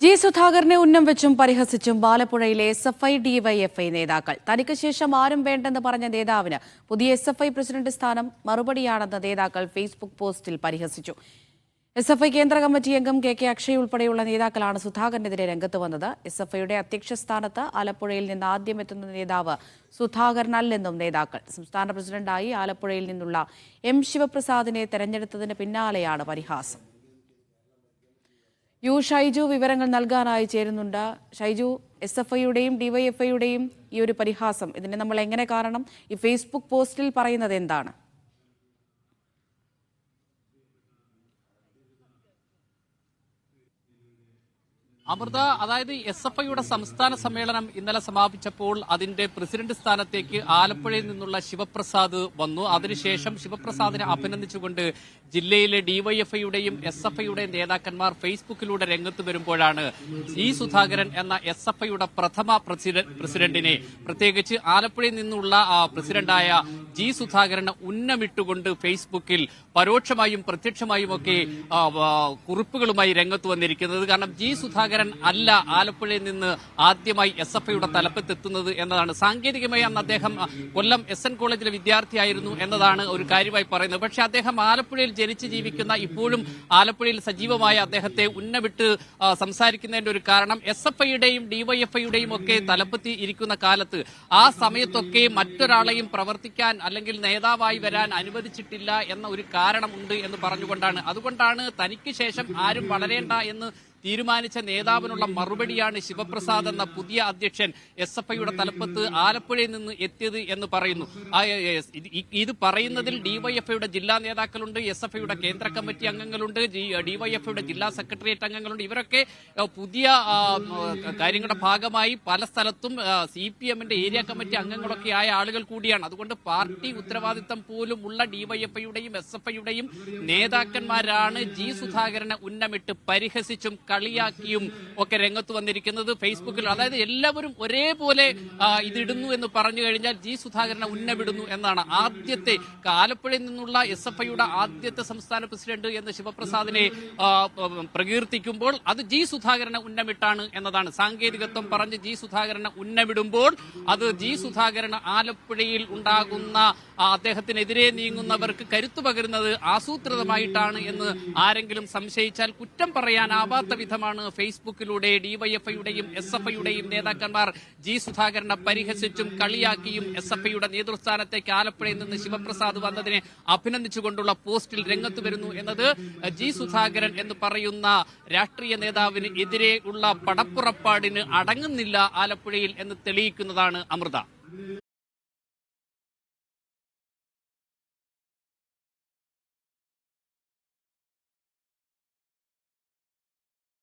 G സുധാകരനെ ഉന്നം വെച്ചും പരിഹസിച്ചും ആലപ്പുഴയിലെ എസ്എഫ്ഐ ഡിവൈഎഫ്ഐ നേതാക്കൾ. തനിക്ക് ശേഷം ആരും വേണ്ടെന്ന് പറഞ്ഞ നേതാവിന് പുതിയ എസ്എഫ്ഐ പ്രസിഡന്റ് സ്ഥാനം മറുപടിയാണെന്ന് നേതാക്കൾ ഫേസ്ബുക്ക് പോസ്റ്റിൽ പരിഹസിച്ചു. എസ്എഫ്ഐ കേന്ദ്ര കമ്മിറ്റി അംഗം കെ അക്ഷയ് ഉൾപ്പെടെയുള്ള നേതാക്കളാണ് സുധാകരനെതിരെ രംഗത്ത് വന്നത്. എസ്എഫ്ഐയുടെ അധ്യക്ഷ സ്ഥാനത്ത് ആലപ്പുഴയിൽ നിന്ന് ആദ്യമെത്തുന്ന നേതാവ് സുധാകരനല്ലെന്നും നേതാക്കൾ. സംസ്ഥാന പ്രസിഡന്റായി ആലപ്പുഴയിൽ നിന്നുള്ള എം ശിവപ്രസാദിനെ തെരഞ്ഞെടുത്തതിന് പിന്നാലെയാണ് പരിഹാസം. ഷൈജു വിവരങ്ങൾ നൽകാനായി ചേരുന്നുണ്ട്. ഷൈജു, എസ്എഫ്ഐയുടെയും ഡിവൈഎഫ്ഐയുടെയും ഈ ഒരു പരിഹാസം ഇതിനെ നമ്മൾ എങ്ങനെ കാണണം? ഈ ഫേസ്ബുക്ക് പോസ്റ്റിൽ പറയുന്നത് എന്താണ്? അമൃത, അതായത് എസ്എഫ്ഐയുടെ സംസ്ഥാന സമ്മേളനം ഇന്നലെ സമാപിച്ചപ്പോൾ അതിന്റെ പ്രസിഡന്റ് സ്ഥാനത്തേക്ക് ആലപ്പുഴയിൽ നിന്നുള്ള ശിവപ്രസാദ് വന്നു. അതിനുശേഷം ശിവപ്രസാദിനെ അഭിനന്ദിച്ചുകൊണ്ട് ജില്ലയിലെ ഡിവൈഎഫ്ഐയുടെയും എസ്എഫ്ഐയുടെയും നേതാക്കന്മാർ ഫേസ്ബുക്കിലൂടെ രംഗത്ത് വരുമ്പോഴാണ് ജി സുധാകരൻ എന്ന എസ്എഫ്ഐയുടെ പ്രഥമ പ്രസിഡന്റിനെ, പ്രത്യേകിച്ച് ആലപ്പുഴയിൽ നിന്നുള്ള പ്രസിഡന്റായ ജി സുധാകരനെ ഉന്നമിട്ടുകൊണ്ട് ഫേസ്ബുക്കിൽ പരോക്ഷമായും പ്രത്യക്ഷമായും ഒക്കെ കുറിപ്പുകളുമായി രംഗത്ത് വന്നിരിക്കുന്നത്. കാരണം ജി സുധാകരൻ അല്ല ആലപ്പുഴയിൽ നിന്ന് ആദ്യമായി എസ്എഫ്ഐയുടെ തലപ്പത്തെത്തുന്നത് എന്നതാണ്. സാങ്കേതികമായി അന്ന് അദ്ദേഹം കൊല്ലം SN കോളേജിലെ വിദ്യാർത്ഥിയായിരുന്നു എന്നതാണ് ഒരു കാര്യമായി പറയുന്നത്. പക്ഷേ അദ്ദേഹം ആലപ്പുഴയിൽ ജനിച്ച് ജീവിക്കുന്ന, ഇപ്പോഴും ആലപ്പുഴയിൽ സജീവമായ അദ്ദേഹത്തെ ഉന്നമിട്ട് സംസാരിക്കുന്നതിന്റെ ഒരു കാരണം എസ്എഫ്ഐയുടെയും ഡിവൈഎഫ്ഐയുടെയും ഒക്കെ തലപ്പത്തി ഇരിക്കുന്ന കാലത്ത് ആ സമയത്തൊക്കെ മറ്റൊരാളെയും പ്രവർത്തിക്കാൻ അല്ലെങ്കിൽ നേതാവായി വരാൻ അനുവദിച്ചിട്ടില്ല എന്ന ഒരു കാരണമുണ്ട് എന്ന് പറഞ്ഞുകൊണ്ടാണ്. അതുകൊണ്ടാണ് തനിക്ക് ശേഷം ആരും വളരേണ്ട എന്ന് തീരുമാനിച്ച നേതാവിനുള്ള മറുപടിയാണ് ശിവപ്രസാദ് എന്ന പുതിയ അധ്യക്ഷൻ എസ്എഫ്ഐയുടെ തലപ്പത്ത് ആലപ്പുഴയിൽ നിന്ന് എത്തിയത് എന്ന് പറയുന്നു. ഇത് പറയുന്നതിൽ ഡിവൈഎഫ്ഐയുടെ ജില്ലാ നേതാക്കളുണ്ട്, എസ്എഫ്ഐയുടെ കേന്ദ്ര കമ്മിറ്റി അംഗങ്ങളുണ്ട്, ഡിവൈഎഫ്ഐയുടെ ജില്ലാ സെക്രട്ടേറിയറ്റ് അംഗങ്ങളുണ്ട്. ഇവരൊക്കെ പുതിയ കാര്യങ്ങളുടെ ഭാഗമായി പല സ്ഥലത്തും CPMന്റെ ഏരിയ കമ്മിറ്റി അംഗങ്ങളൊക്കെ ആയ ആളുകൾ കൂടിയാണ്. അതുകൊണ്ട് പാർട്ടി ഉത്തരവാദിത്തം പോലും ഉള്ള ഡിവൈഎഫ്ഐയുടെയും എസ്എഫ്ഐയുടെയും നേതാക്കന്മാരാണ് ജി സുധാകരനെ ഉന്നമിട്ട് പരിഹസിച്ചും കളിയാക്കിയും ഒക്കെ രംഗത്ത് വന്നിരിക്കുന്നത് ഫേസ്ബുക്കിൽ. അതായത് എല്ലാവരും ഒരേപോലെ ഇതിടുന്നു എന്ന് പറഞ്ഞു കഴിഞ്ഞാൽ ജി സുധാകരനെ ഉന്നമിടുന്നു എന്നാണ്. ആദ്യത്തെ ആലപ്പുഴയിൽ നിന്നുള്ള എസ്എഫ്ഐയുടെ ആദ്യത്തെ സംസ്ഥാന പ്രസിഡന്റ് എന്ന് ശിവപ്രസാദിനെ പ്രകീർത്തിക്കുമ്പോൾ അത് ജി സുധാകരനെ ഉന്നമിട്ടാണ് എന്നതാണ്. സാങ്കേതികത്വം പറഞ്ഞ് ജി സുധാകരനെ ഉന്നമിടുമ്പോൾ അത് ജി സുധാകരന് ആലപ്പുഴയിൽ ഉണ്ടാകുന്ന അദ്ദേഹത്തിനെതിരെ നീങ്ങുന്നവർക്ക് കരുത്തു പകരുന്നത് ആസൂത്രിതമായിട്ടാണ് എന്ന് ആരെങ്കിലും സംശയിച്ചാൽ കുറ്റം പറയാനാവാത്ത വിധമാണ് ഫേസ്ബുക്കിലൂടെ ഡിവൈഎഫ്ഐയുടെയും എസ്എഫ്ഐയുടെയും നേതാക്കന്മാർ ജി സുധാകരനെ പരിഹസിച്ചും കളിയാക്കിയും എസ്എഫ്ഐയുടെ നേതൃസ്ഥാനത്തേക്ക് ആലപ്പുഴയിൽ നിന്ന് ശിവപ്രസാദ് വന്നതിനെ അഭിനന്ദിച്ചുകൊണ്ടുള്ള പോസ്റ്റിൽ രംഗത്ത് വരുന്നു എന്നത് ജി സുധാകരൻ എന്ന് പറയുന്ന രാഷ്ട്രീയ നേതാവിന് എതിരെ ഉള്ള പടപ്പുറപ്പാടിന് അടങ്ങുന്നില്ല ആലപ്പുഴയിൽ എന്ന് തെളിയിക്കുന്നതാണ്. അമൃത.